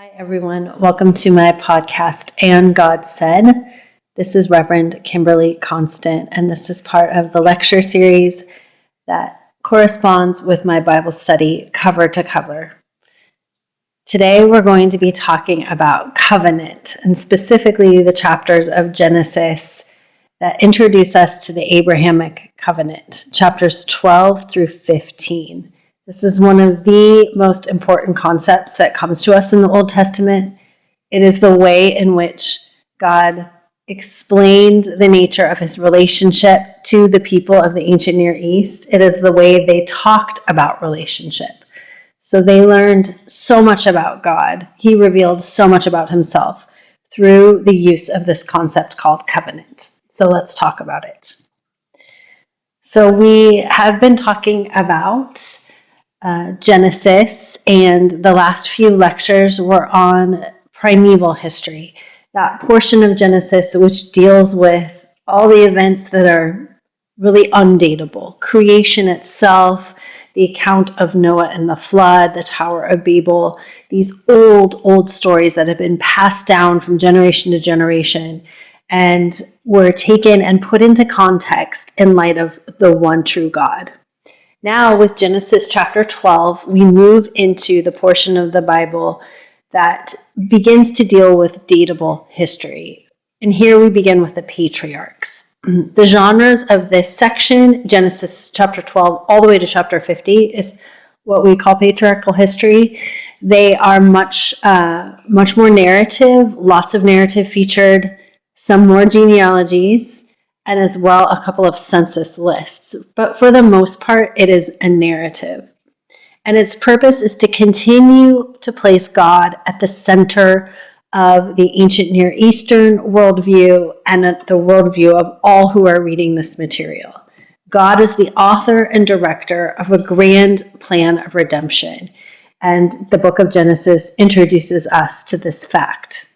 Hi, everyone. Welcome to my podcast, And God Said. This is Reverend Kimberly Constant, and this is part of the lecture series that corresponds with my Bible study cover to cover. Today, we're going to be talking about covenant, and specifically the chapters of Genesis that introduce us to the Abrahamic covenant, chapters 12 through 15. This is one of the most important concepts that comes to us in the Old Testament. It is the way in which God explained the nature of his relationship to the people of the ancient Near East. It is the way they talked about relationship. So they learned so much about God. He revealed so much about himself through the use of this concept called covenant. So let's talk about it. So we have been talking about Genesis, and the last few lectures were on primeval history, that portion of Genesis which deals with all the events that are really undateable. Creation itself, the account of Noah and the flood, the Tower of Babel, these old stories that have been passed down from generation to generation and were taken and put into context in light of the one true God. Now, with Genesis chapter 12, we move into the portion of the Bible that begins to deal with dateable history. And here we begin with the patriarchs. The genres of this section, Genesis chapter 12 all the way to chapter 50, is what we call patriarchal history. They are much more narrative, lots of narrative featured, some more genealogies, and as well a couple of census lists. But for the most part, it is a narrative. And its purpose is to continue to place God at the center of the ancient Near Eastern worldview and at the worldview of all who are reading this material. God is the author and director of a grand plan of redemption. And the book of Genesis introduces us to this fact.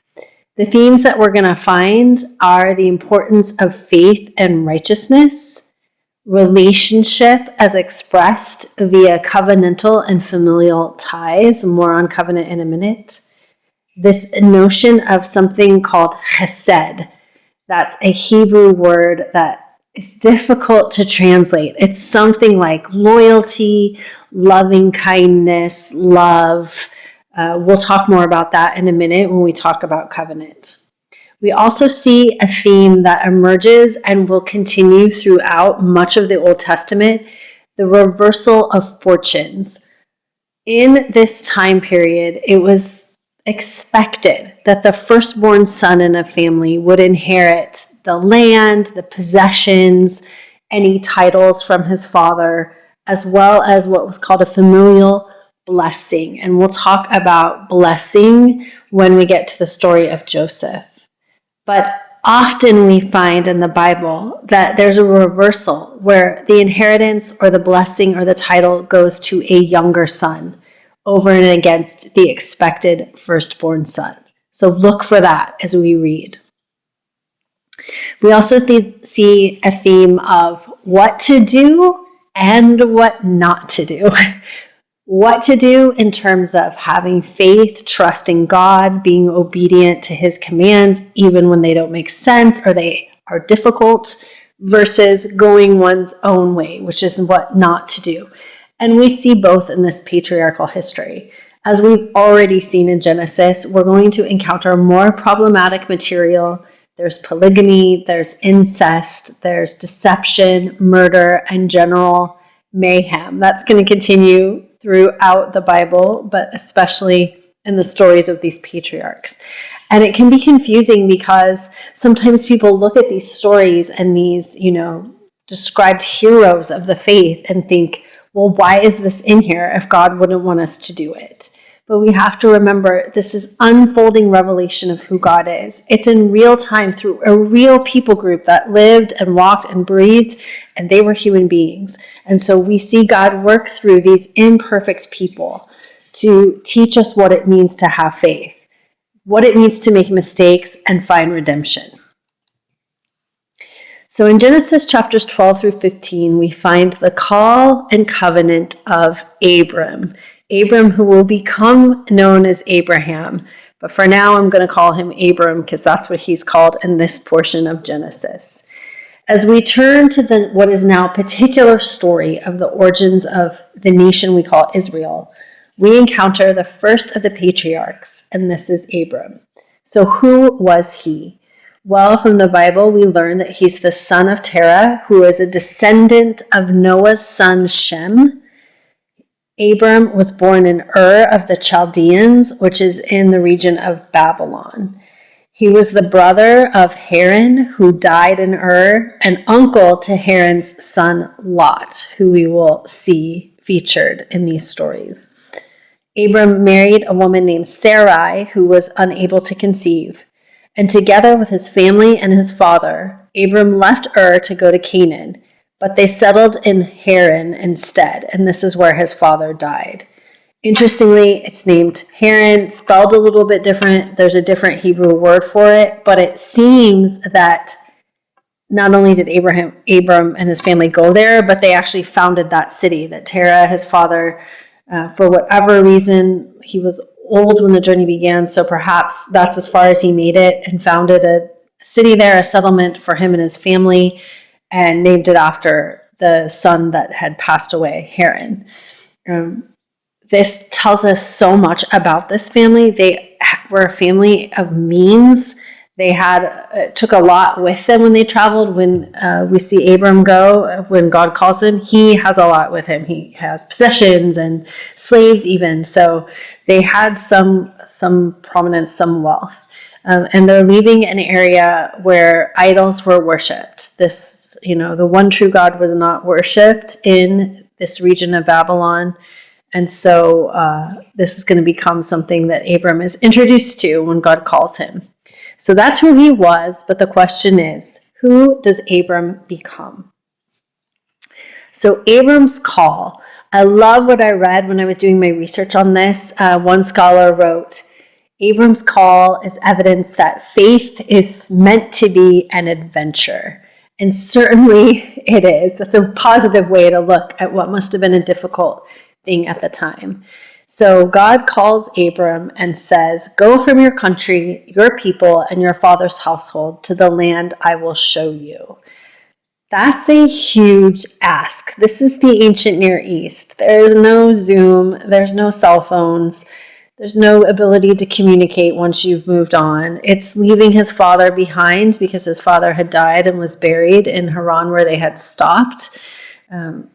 The themes that we're going to find are the importance of faith and righteousness, relationship as expressed via covenantal and familial ties, more on covenant in a minute, this notion of something called chesed. That's a Hebrew word that is difficult to translate. It's something like loyalty, loving kindness, love. We'll talk more about that in a minute when we talk about covenant. We also see a theme that emerges and will continue throughout much of the Old Testament, the reversal of fortunes. In this time period, it was expected that the firstborn son in a family would inherit the land, the possessions, any titles from his father, as well as what was called a familial blessing. And we'll talk about blessing when we get to the story of Joseph. But often we find in the Bible that there's a reversal where the inheritance or the blessing or the title goes to a younger son over and against the expected firstborn son. So look for that as we read. We also see a theme of what to do and what not to do. What to do in terms of having faith, trusting God, being obedient to his commands, even when they don't make sense or they are difficult, versus going one's own way, which is what not to do. And we see both in this patriarchal history. As we've already seen in Genesis, we're going to encounter more problematic material. There's polygamy, there's incest, there's deception, murder, and general mayhem. That's going to continue throughout the Bible, but especially in the stories of these patriarchs. And it can be confusing because sometimes people look at these stories and these, described heroes of the faith and think, well, why is this in here if God wouldn't want us to do it? But we have to remember this is unfolding revelation of who God is. It's in real time through a real people group that lived and walked and breathed, and they were human beings. And so we see God work through these imperfect people to teach us what it means to have faith, what it means to make mistakes and find redemption. So in Genesis chapters 12 through 15, we find the call and covenant of Abram. Abram, who will become known as Abraham. But for now, I'm going to call him Abram because that's what he's called in this portion of Genesis. As we turn to what is now particular story of the origins of the nation we call Israel, we encounter the first of the patriarchs, and this is Abram. So who was he? Well, from the Bible, we learn that he's the son of Terah, who is a descendant of Noah's son Shem. Abram was born in Ur of the Chaldeans, which is in the region of Babylon. He was the brother of Haran, who died in Ur, and uncle to Haran's son Lot, who we will see featured in these stories. Abram married a woman named Sarai, who was unable to conceive. And together with his family and his father, Abram left Ur to go to Canaan, but they settled in Haran instead, and this is where his father died. Interestingly, it's named Haran, spelled a little bit different. There's a different Hebrew word for it, but it seems that not only did Abram and his family go there, but they actually founded that city, that Terah, his father, for whatever reason, he was old when the journey began, so perhaps that's as far as he made it, and founded a city there, a settlement for him and his family, and named it after the son that had passed away, Haran. This tells us so much about this family. They were a family of means. They took a lot with them when they traveled. When we see Abram go, when God calls him, he has a lot with him. He has possessions and slaves even. So they had some prominence, some wealth. And they're leaving an area where idols were worshipped. The one true God was not worshipped in this region of Babylon. And so this is going to become something that Abram is introduced to when God calls him. So that's who he was, but the question is, who does Abram become? So Abram's call. I love what I read when I was doing my research on this. One scholar wrote, Abram's call is evidence that faith is meant to be an adventure. And certainly it is. That's a positive way to look at what must have been a difficult thing at the time. So God calls Abram and says, go from your country, your people, and your father's household to the land I will show you. That's a huge ask. This is the ancient Near East. There's no Zoom, there's no cell phones, there's no ability to communicate once you've moved on. It's leaving his father behind because his father had died and was buried in Haran where they had stopped.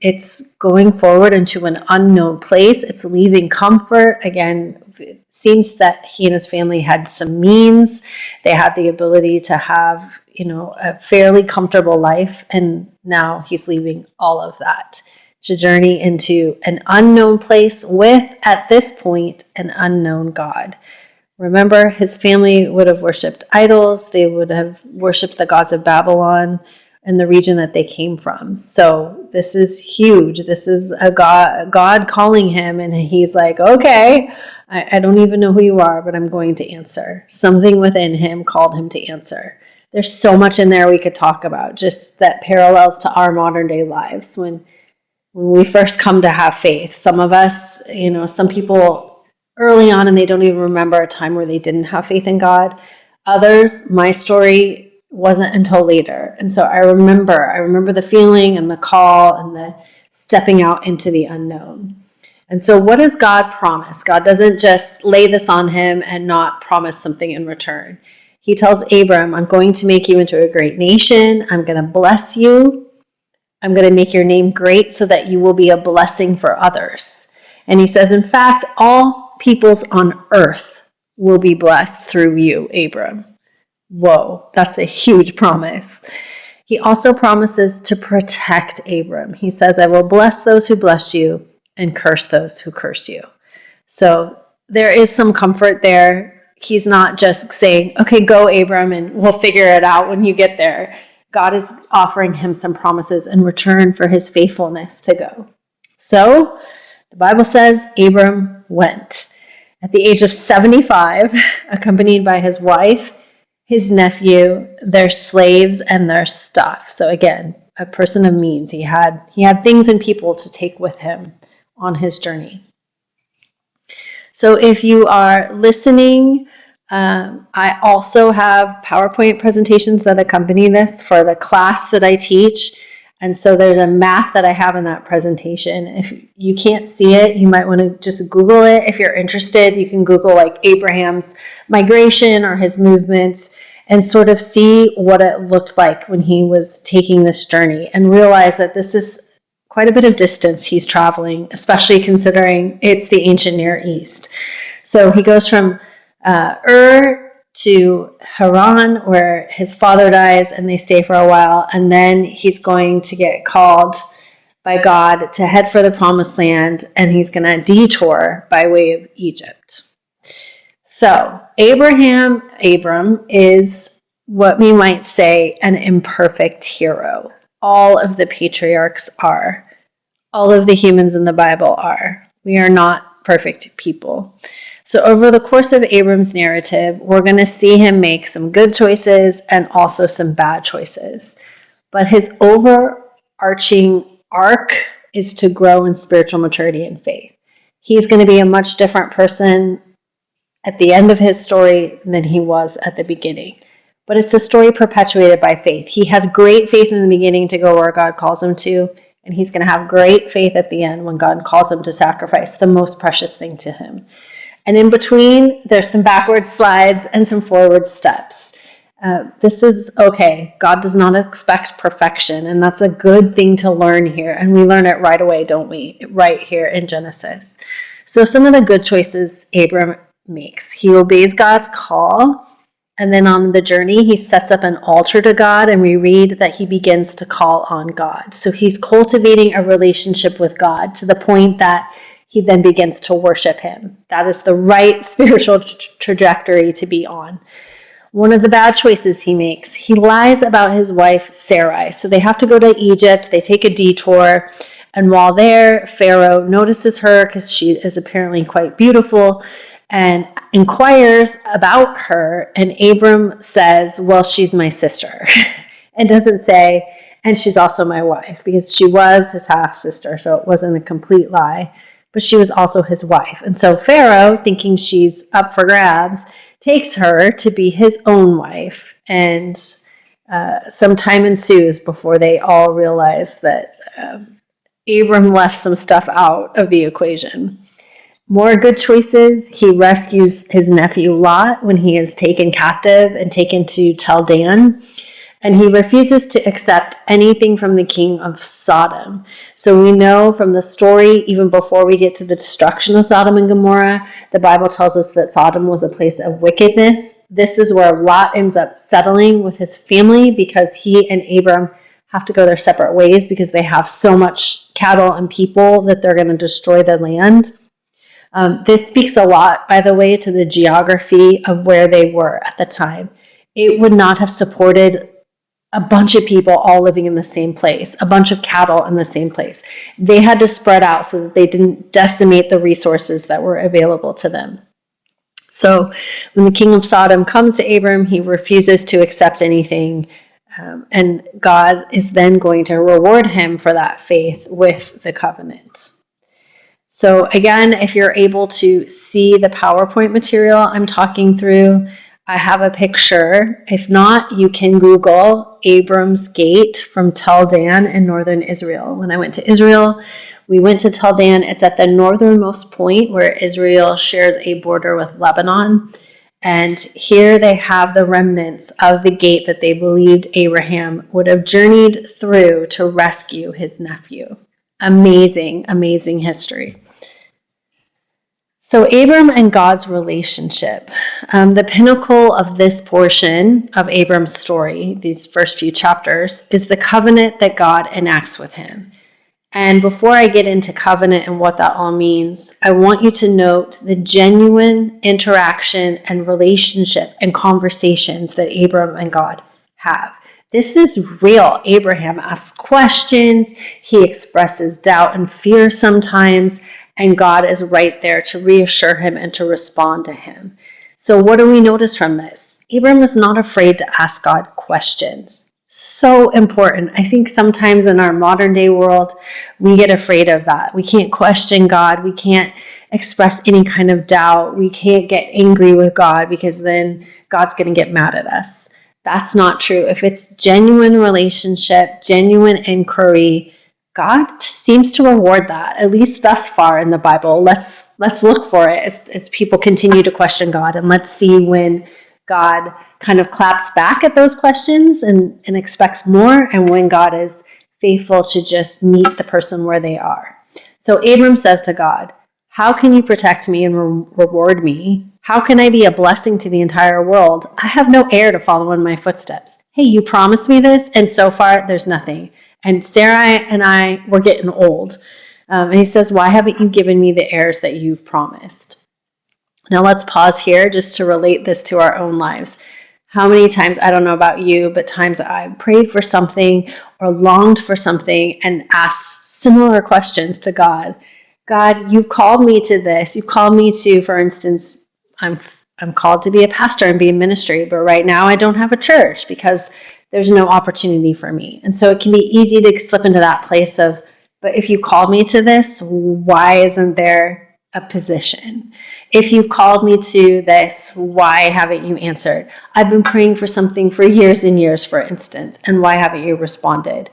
It's going forward into an unknown place. It's leaving comfort. Again, it seems that he and his family had some means. They had the ability to have, a fairly comfortable life. And now he's leaving all of that to journey into an unknown place with, at this point, an unknown God. Remember, his family would have worshipped idols. They would have worshipped the gods of Babylon in the region that they came from. So this is huge. This is a God calling him, and he's like, okay, I don't even know who you are, but I'm going to answer. Something within him called him to answer. There's so much in there we could talk about, just that parallels to our modern day lives when we first come to have faith. Some of us, some people early on, and they don't even remember a time where they didn't have faith in God. Others, my story wasn't until later. And so I remember the feeling and the call and the stepping out into the unknown. And so what does God promise? God doesn't just lay this on him and not promise something in return. He tells Abram, I'm going to make you into a great nation. I'm going to bless you. I'm going to make your name great so that you will be a blessing for others. And he says, in fact, all peoples on earth will be blessed through you, Abram. Whoa, that's a huge promise. He also promises to protect Abram. He says, I will bless those who bless you and curse those who curse you. So there is some comfort there. He's not just saying, okay, go, Abram, and we'll figure it out when you get there. God is offering him some promises in return for his faithfulness to go. So the Bible says Abram went. At the age of 75, accompanied by his wife, his nephew, their slaves, and their stuff. So again, a person of means. He had things and people to take with him on his journey. So if you are listening, I also have PowerPoint presentations that accompany this for the class that I teach. And so there's a map that I have in that presentation. If you can't see it, you might want to just Google it. If you're interested, you can Google like Abraham's migration or his movements and sort of see what it looked like when he was taking this journey and realize that this is quite a bit of distance he's traveling, especially considering it's the ancient Near East. So he goes from Ur to Haran, where his father dies, and they stay for a while, and then he's going to get called by God to head for the promised land, and he's going to detour by way of Egypt. So Abram is what we might say an imperfect hero. All of the patriarchs are. All of the humans in the Bible are. We are not perfect people. So over the course of Abram's narrative, we're going to see him make some good choices and also some bad choices. But his overarching arc is to grow in spiritual maturity and faith. He's going to be a much different person at the end of his story than he was at the beginning. But it's a story perpetuated by faith. He has great faith in the beginning to go where God calls him to, and he's going to have great faith at the end when God calls him to sacrifice the most precious thing to him. And in between, there's some backward slides and some forward steps. This is okay. God does not expect perfection, and that's a good thing to learn here. And we learn it right away, don't we? Right here in Genesis. So some of the good choices Abram makes. He obeys God's call, and then on the journey, he sets up an altar to God, and we read that he begins to call on God. So he's cultivating a relationship with God to the point that he then begins to worship him. That is the right spiritual trajectory to be on. One of the bad choices he makes, he lies about his wife Sarai. So they have to go to Egypt, they take a detour, and while there, Pharaoh notices her because she is apparently quite beautiful and inquires about her, and Abram says, well, she's my sister, and doesn't say, and she's also my wife, because she was his half-sister, so it wasn't a complete lie. But she was also his wife. And so Pharaoh, thinking she's up for grabs, takes her to be his own wife. And some time ensues before they all realize that Abram left some stuff out of the equation. More good choices. He rescues his nephew Lot when he is taken captive and taken to Tel Dan. And he refuses to accept anything from the king of Sodom. So we know from the story, even before we get to the destruction of Sodom and Gomorrah, the Bible tells us that Sodom was a place of wickedness. This is where Lot ends up settling with his family because he and Abram have to go their separate ways because they have so much cattle and people that they're going to destroy the land. This speaks a lot, by the way, to the geography of where they were at the time. It would not have supported a bunch of people all living in the same place, a bunch of cattle in the same place. They had to spread out so that they didn't decimate the resources that were available to them. So when the king of Sodom comes to Abram, he refuses to accept anything, and God is then going to reward him for that faith with the covenant. So again, if you're able to see the PowerPoint material I'm talking through, I have a picture. If not, you can Google Abram's Gate from Tel Dan in northern Israel. When I went to Israel, we went to Tel Dan. It's at the northernmost point where Israel shares a border with Lebanon. And here they have the remnants of the gate that they believed Abraham would have journeyed through to rescue his nephew. Amazing, amazing history. So Abram and God's relationship, the pinnacle of this portion of Abram's story, these first few chapters, is the covenant that God enacts with him. And before I get into covenant and what that all means, I want you to note the genuine interaction and relationship and conversations that Abram and God have. This is real. Abraham asks questions, he expresses doubt and fear sometimes, and God is right there to reassure him and to respond to him. So what do we notice from this? Abram is not afraid to ask God questions. So important. I think sometimes in our modern day world, we get afraid of that. We can't question God. We can't express any kind of doubt. We can't get angry with God because then God's going to get mad at us. That's not true. If it's genuine relationship, genuine inquiry, God seems to reward that, at least thus far in the Bible. Let's look for it as people continue to question God, and let's see when God kind of claps back at those questions and expects more, and when God is faithful to just meet the person where they are. So Abram says to God, how can you protect me and reward me? How can I be a blessing to the entire world? I have no heir to follow in my footsteps. Hey, you promised me this, and so far there's nothing. And Sarah and I were getting old. And he says, why haven't you given me the heirs that you've promised? Now let's pause here just to relate this to our own lives. How many times, I don't know about you, but times I've prayed for something or longed for something and asked similar questions to God. God, you've called me to this. You've called me to, for instance, I'm called to be a pastor and be in ministry, but right now I don't have a church because there's no opportunity for me. And so it can be easy to slip into that place of, but if you called me to this, why isn't there a position? If you've called me to this, why haven't you answered? I've been praying for something for years and years, for instance, and why haven't you responded?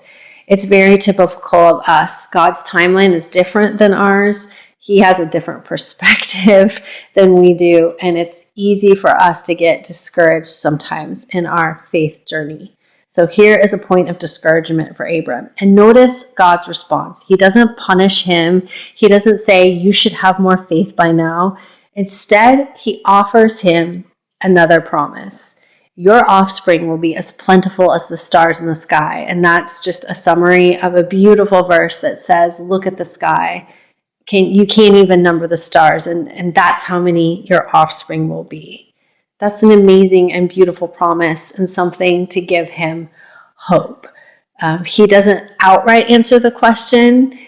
It's very typical of us. God's timeline is different than ours. He has a different perspective than we do, and it's easy for us to get discouraged sometimes in our faith journey. So here is a point of discouragement for Abram. And notice God's response. He doesn't punish him. He doesn't say, you should have more faith by now. Instead, he offers him another promise. Your offspring will be as plentiful as the stars in the sky. And that's just a summary of a beautiful verse that says, look at the sky. You can't even number the stars. And that's how many your offspring will be. That's an amazing and beautiful promise and something to give him hope. He doesn't outright answer the question.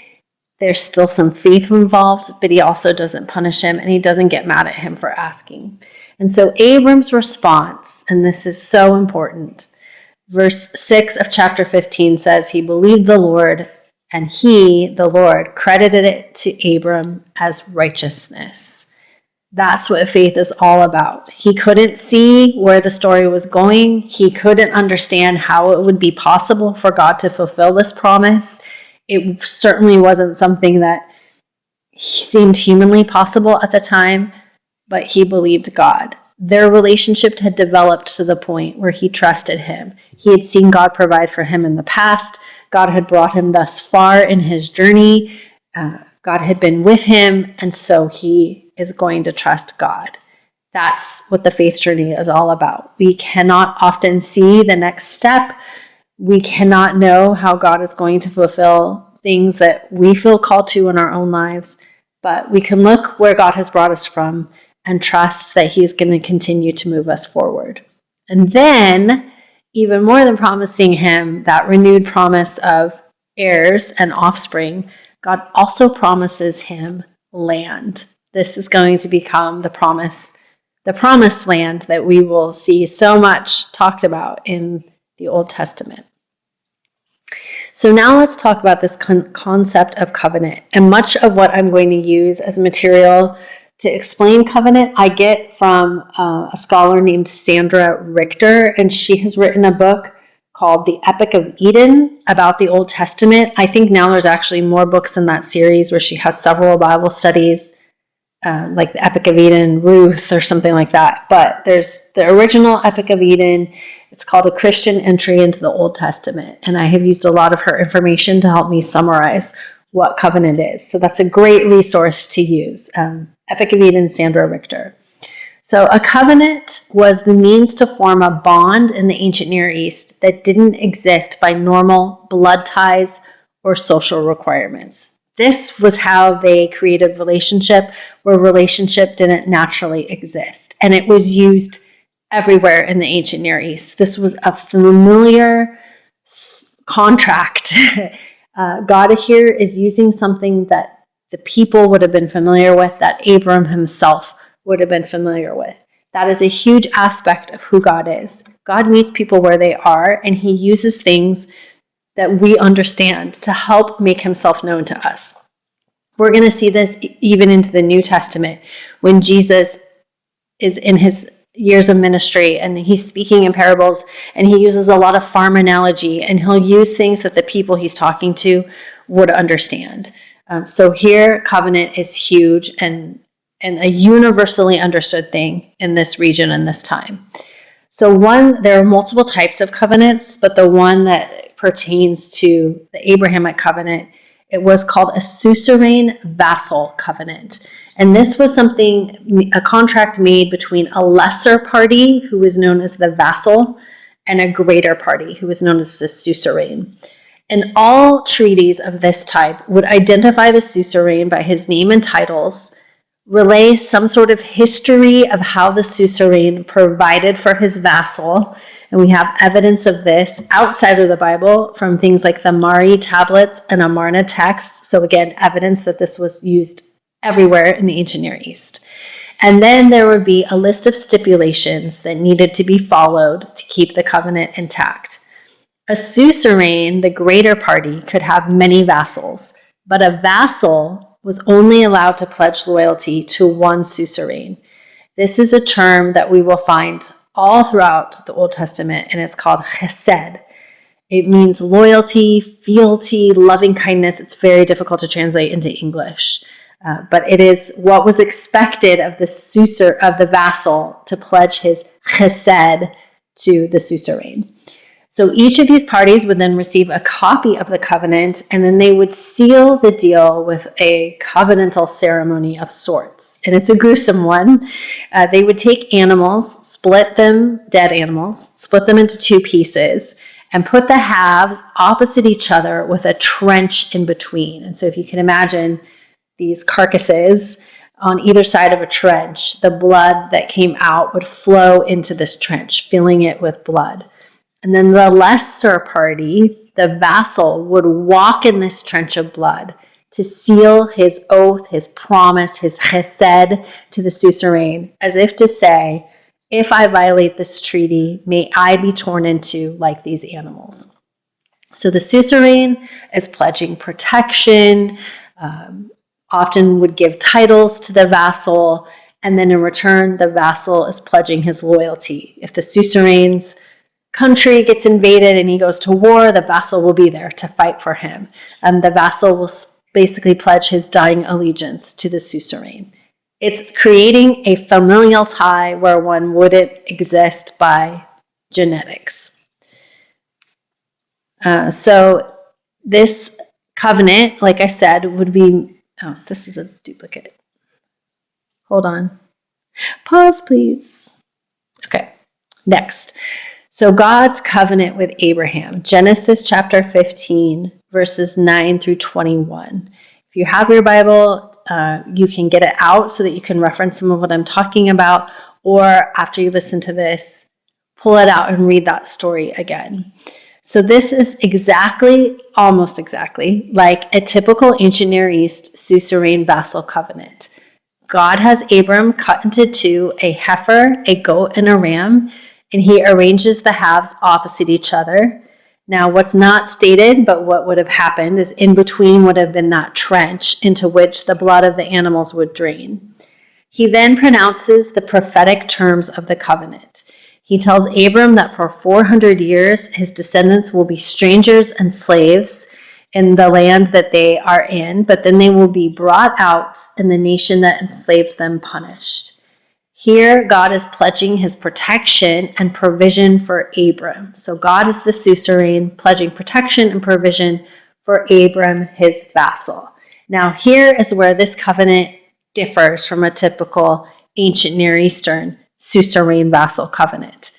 There's still some faith involved, but he also doesn't punish him, and he doesn't get mad at him for asking. And so Abram's response, and this is so important, verse 6 of chapter 15 says, he believed the Lord, and he, the Lord, credited it to Abram as righteousness. That's what faith is all about. He couldn't see where the story was going. He couldn't understand how it would be possible for God to fulfill this promise. It certainly wasn't something that seemed humanly possible at the time, but he believed God. Their relationship had developed to the point where he trusted him. He had seen God provide for him in the past. God had brought him thus far in his journey. God had been with him, and so he is going to trust God. That's what the faith journey is all about. We cannot often see the next step. We cannot know how God is going to fulfill things that we feel called to in our own lives, but we can look where God has brought us from and trust that He's going to continue to move us forward. And then, even more than promising him that renewed promise of heirs and offspring, God also promises him land. This is going to become the promised land that we will see so much talked about in the Old Testament. So now let's talk about this concept of covenant. And much of what I'm going to use as material to explain covenant, I get from a scholar named Sandra Richter, and she has written a book called The Epic of Eden about the Old Testament. I think now there's actually more books in that series where she has several Bible studies, like the Epic of Eden, Ruth, or something like that. But there's the original Epic of Eden. It's called A Christian Entry into the Old Testament. And I have used a lot of her information to help me summarize what covenant is. So that's a great resource to use. Epic of Eden, Sandra Richter. So a covenant was the means to form a bond in the ancient Near East that didn't exist by normal blood ties or social requirements. This was how they created relationship, where relationship didn't naturally exist. And it was used everywhere in the ancient Near East. This was a familiar contract. God here is using something that the people would have been familiar with, that Abram himself would have been familiar with. That is a huge aspect of who God is. God meets people where they are, and He uses things that we understand to help make Himself known to us. We're going to see this even into the New Testament when Jesus is in his years of ministry and he's speaking in parables, and he uses a lot of farm analogy, and he'll use things that the people he's talking to would understand. So here, covenant is huge and a universally understood thing in this region and this time. So there are multiple types of covenants, but the one that pertains to the Abrahamic covenant, it was called a suzerain vassal covenant. And this was a contract made between a lesser party, who was known as the vassal, and a greater party, who was known as the suzerain. And all treaties of this type would identify the suzerain by his name and titles, relay some sort of history of how the suzerain provided for his vassal. And we have evidence of this outside of the Bible from things like the Mari tablets and Amarna texts. So again, evidence that this was used everywhere in the ancient Near East. And then there would be a list of stipulations that needed to be followed to keep the covenant intact. A suzerain, the greater party, could have many vassals, but a vassal was only allowed to pledge loyalty to one suzerain. This is a term that we will find all throughout the Old Testament, and it's called chesed. It means loyalty, fealty, loving kindness. It's very difficult to translate into English, but it is what was expected of the vassal to pledge his chesed to the suzerain. So each of these parties would then receive a copy of the covenant, and then they would seal the deal with a covenantal ceremony of sorts. And it's a gruesome one. They would take animals, dead animals, split them into two pieces, and put the halves opposite each other with a trench in between. And so if you can imagine these carcasses on either side of a trench, the blood that came out would flow into this trench, filling it with blood. And then the lesser party, the vassal, would walk in this trench of blood to seal his oath, his promise, his chesed to the suzerain, as if to say, if I violate this treaty, may I be torn into like these animals. So the suzerain is pledging protection, often would give titles to the vassal, and then in return, the vassal is pledging his loyalty. If the suzerain's country gets invaded and he goes to war, the vassal will be there to fight for him. And the vassal will basically pledge his dying allegiance to the suzerain. It's creating a familial tie where one wouldn't exist by genetics. So this covenant, like I said, would be, oh, this is a duplicate. Hold on. Pause, please. Okay, next. So God's covenant with Abraham, Genesis chapter 15, verses 9 through 21. If you have your Bible, you can get it out so that you can reference some of what I'm talking about, or after you listen to this, pull it out and read that story again. So this is almost exactly, like a typical ancient Near East suzerain vassal covenant. God has Abram cut into two, a heifer, a goat, and a ram, and he arranges the halves opposite each other. Now, what's not stated, but what would have happened, is in between would have been that trench into which the blood of the animals would drain. He then pronounces the prophetic terms of the covenant. He tells Abram that for 400 years, his descendants will be strangers and slaves in the land that they are in, but then they will be brought out and the nation that enslaved them punished. Here, God is pledging his protection and provision for Abram. So God is the suzerain, pledging protection and provision for Abram, his vassal. Now, here is where this covenant differs from a typical ancient Near Eastern suzerain vassal covenant.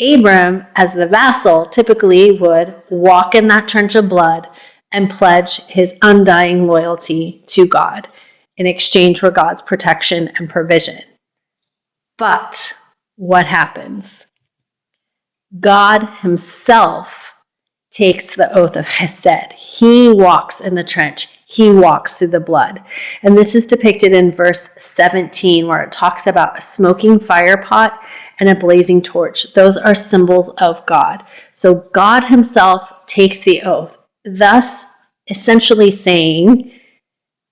Abram, as the vassal, typically would walk in that trench of blood and pledge his undying loyalty to God in exchange for God's protection and provision. But what happens? God himself takes the oath of chesed. He walks in the trench. He walks through the blood. And this is depicted in verse 17, where it talks about a smoking fire pot and a blazing torch. Those are symbols of God. So God himself takes the oath, thus essentially saying,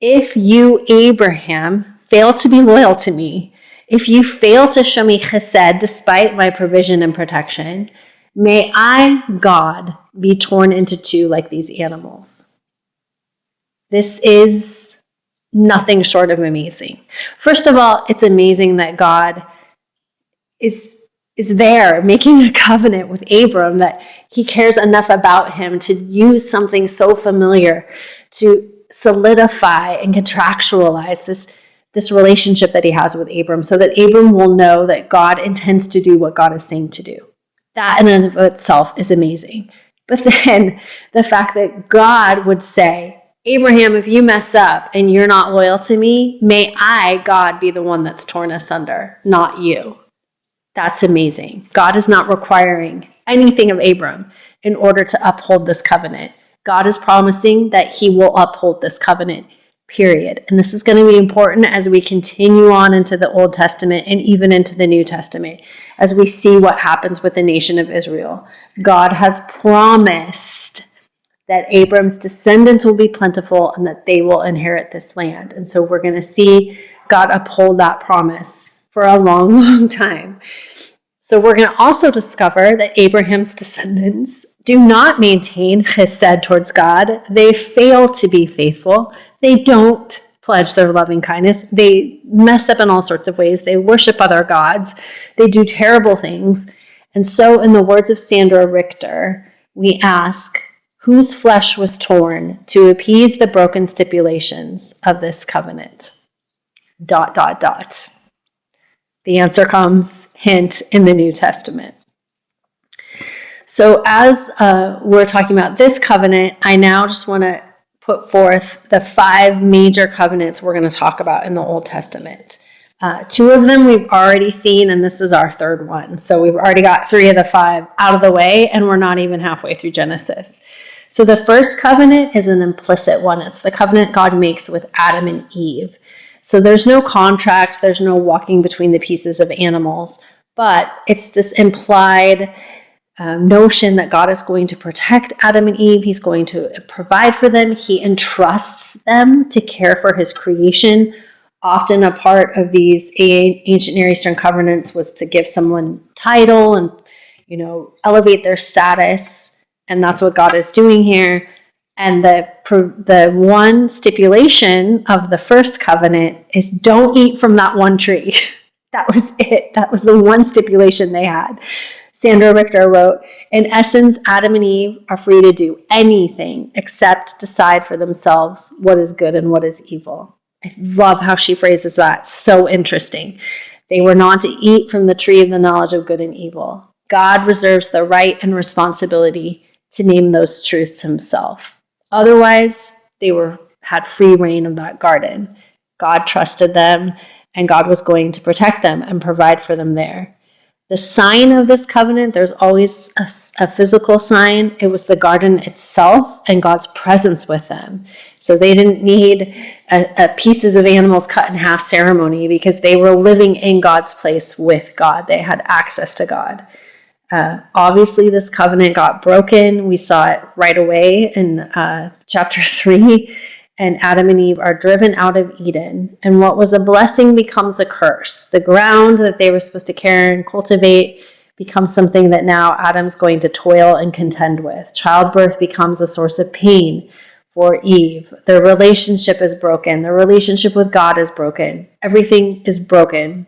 if you, Abraham, fail to be loyal to me, if you fail to show me chesed despite my provision and protection, may I, God, be torn into two like these animals. This is nothing short of amazing. First of all, it's amazing that God is there making a covenant with Abram, that he cares enough about him to use something so familiar to solidify and contractualize this relationship that he has with Abram, so that Abram will know that God intends to do what God is saying to do. That in and of itself is amazing. But then the fact that God would say, Abraham, if you mess up and you're not loyal to me, may I, God, be the one that's torn asunder, not you. That's amazing. God is not requiring anything of Abram in order to uphold this covenant. God is promising that he will uphold this covenant, period. And this is going to be important as we continue on into the Old Testament and even into the New Testament, as we see what happens with the nation of Israel. God has promised that Abram's descendants will be plentiful and that they will inherit this land. And so we're going to see God uphold that promise for a long, long time. So we're going to also discover that Abraham's descendants do not maintain chesed towards God. They fail to be faithful. They don't pledge their loving kindness. They mess up in all sorts of ways. They worship other gods. They do terrible things. And so, in the words of Sandra Richter, we ask, whose flesh was torn to appease the broken stipulations of this covenant? ... The answer comes, hint, in the New Testament. So as we're talking about this covenant, I now just want to put forth the 5 major covenants we're going to talk about in the Old Testament. 2 of them we've already seen, and this is our 3rd one. So we've already got 3 of the 5 out of the way, and we're not even halfway through Genesis. So the first covenant is an implicit one. It's the covenant God makes with Adam and Eve. So there's no contract, there's no walking between the pieces of animals, but it's this implied notion that God is going to protect Adam and Eve. He's going to provide for them. He entrusts them to care for his creation. Often a part of these ancient Near Eastern covenants was to give someone title and, elevate their status. And that's what God is doing here. And the one stipulation of the first covenant is don't eat from that one tree. That was it. That was the one stipulation they had. Sandra Richter wrote, in essence, Adam and Eve are free to do anything except decide for themselves what is good and what is evil. I love how she phrases that. So interesting. They were not to eat from the tree of the knowledge of good and evil. God reserves the right and responsibility to name those truths himself. Otherwise, they had free reign of that garden. God trusted them, and God was going to protect them and provide for them there. The sign of this covenant, there's always a physical sign. It was the garden itself and God's presence with them. So they didn't need a pieces of animals cut in half ceremony because they were living in God's place with God. They had access to God. Obviously, this covenant got broken. We saw it right away in chapter 3. And Adam and Eve are driven out of Eden. And what was a blessing becomes a curse. The ground that they were supposed to care and cultivate becomes something that now Adam's going to toil and contend with. Childbirth becomes a source of pain for Eve. Their relationship is broken. Their relationship with God is broken. Everything is broken.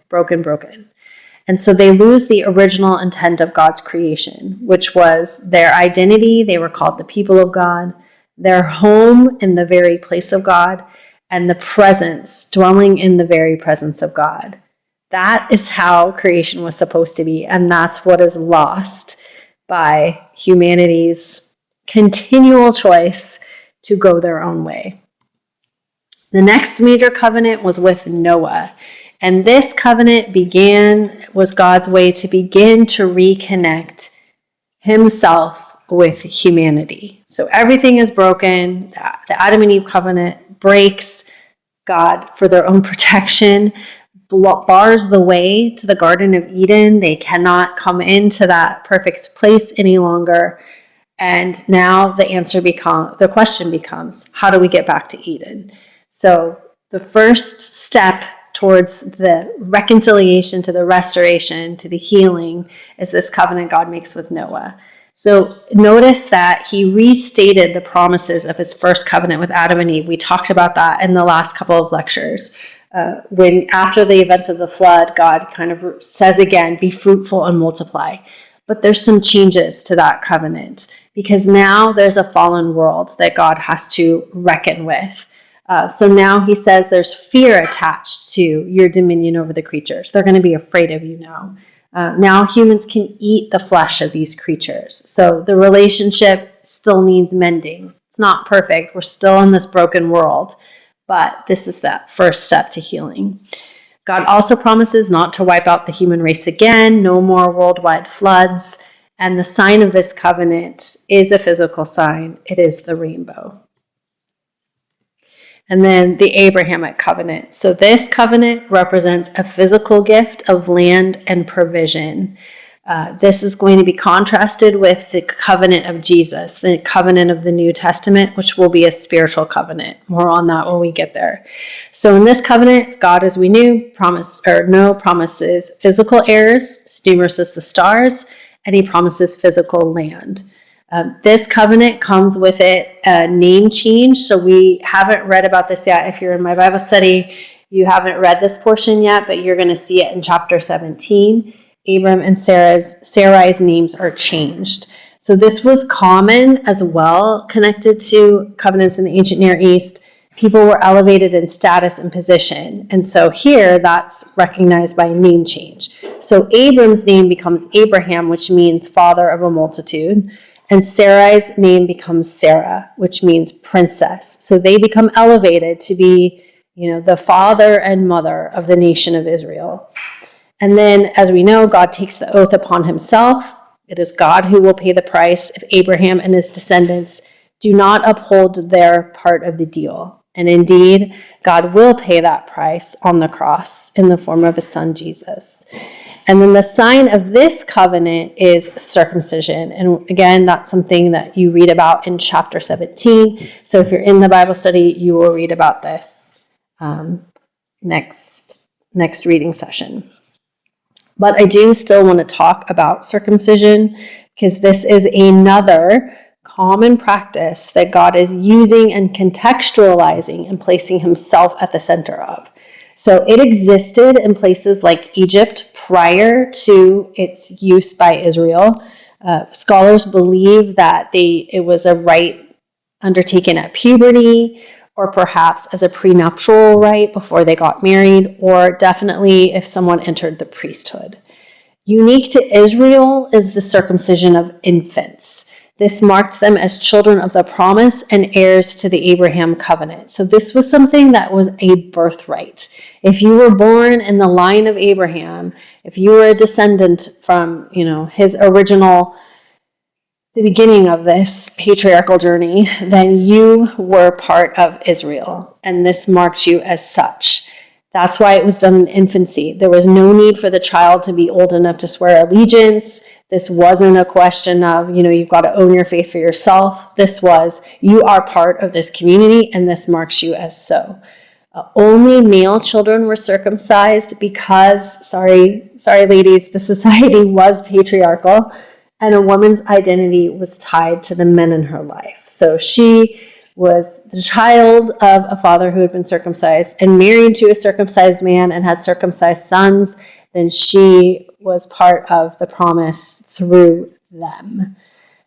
And so they lose the original intent of God's creation, which was their identity. They were called the people of God, their home in the very place of God, and the presence, dwelling in the very presence of God. That is how creation was supposed to be, and that's what is lost by humanity's continual choice to go their own way. The next major covenant was with Noah. And this covenant was God's way to begin to reconnect himself with humanity. So everything is broken. The Adam and Eve covenant breaks. God, for their own protection, bars the way to the Garden of Eden. They cannot come into that perfect place any longer. And now the question becomes, how do we get back to Eden? So the first step towards the reconciliation, to the restoration, to the healing, is this covenant God makes with Noah. So notice that he restated the promises of his first covenant with Adam and Eve. We talked about that in the last couple of lectures. When after the events of the flood, God kind of says again, be fruitful and multiply. But there's some changes to that covenant because now there's a fallen world that God has to reckon with. So now he says there's fear attached to your dominion over the creatures. They're going to be afraid of you now. Now humans can eat the flesh of these creatures. So the relationship still needs mending. It's not perfect. We're still in this broken world. But this is that first step to healing. God also promises not to wipe out the human race again, no more worldwide floods. And the sign of this covenant is a physical sign. It is the rainbow. And then the Abrahamic covenant. So this covenant represents a physical gift of land and provision. This is going to be contrasted with the covenant of Jesus, the covenant of the New Testament, which will be a spiritual covenant. More on that when we get there. So in this covenant, God, as we knew, promises physical heirs, numerous as the stars, and he promises physical land. This covenant comes with it a name change. So we haven't read about this yet. If you're in my Bible study, you haven't read this portion yet, but you're going to see it in chapter 17. Abram and Sarai's names are changed. So this was common as well, connected to covenants in the ancient Near East. People were elevated in status and position. And so here that's recognized by a name change. So Abram's name becomes Abraham, which means father of a multitude. And Sarai's name becomes Sarah, which means princess. So they become elevated to be, the father and mother of the nation of Israel. And then, as we know, God takes the oath upon himself. It is God who will pay the price if Abraham and his descendants do not uphold their part of the deal. And indeed, God will pay that price on the cross in the form of his son, Jesus. And then the sign of this covenant is circumcision. And again, that's something that you read about in chapter 17. So if you're in the Bible study, you will read about this next reading session. But I do still want to talk about circumcision because this is another common practice that God is using and contextualizing and placing himself at the center of. So it existed in places like Egypt prior to its use by Israel. Scholars believe that it was a rite undertaken at puberty, or perhaps as a prenuptial rite before they got married, or definitely if someone entered the priesthood. Unique to Israel is the circumcision of infants. This marked them as children of the promise and heirs to the Abraham covenant. So this was something that was a birthright. If you were born in the line of Abraham, if you were a descendant from, his original, the beginning of this patriarchal journey, then you were part of Israel, and this marked you as such. That's why it was done in infancy. There was no need for the child to be old enough to swear allegiance. This wasn't a question of, you've got to own your faith for yourself. This was, you are part of this community, and this marks you as so. Only male children were circumcised because, sorry ladies, the society was patriarchal, and a woman's identity was tied to the men in her life. So she was the child of a father who had been circumcised and married to a circumcised man and had circumcised sons, then she was part of the promise through them.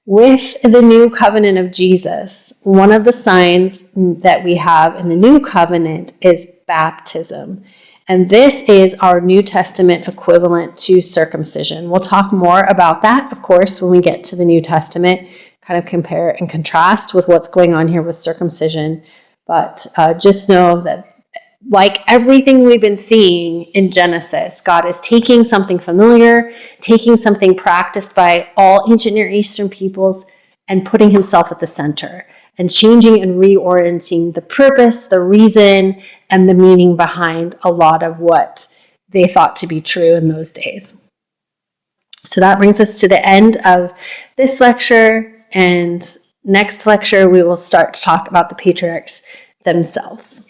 With the new covenant of Jesus, one of the signs that we have in the new covenant is baptism. And this is our New Testament equivalent to circumcision. We'll talk more about that, of course, when we get to the New Testament, kind of compare and contrast with what's going on here with circumcision. But just know that like everything we've been seeing in Genesis, God is taking something familiar, taking something practiced by all ancient Near Eastern peoples, and putting himself at the center, and changing and reorienting the purpose, the reason, and the meaning behind a lot of what they thought to be true in those days. So that brings us to the end of this lecture, and next lecture we will start to talk about the patriarchs themselves.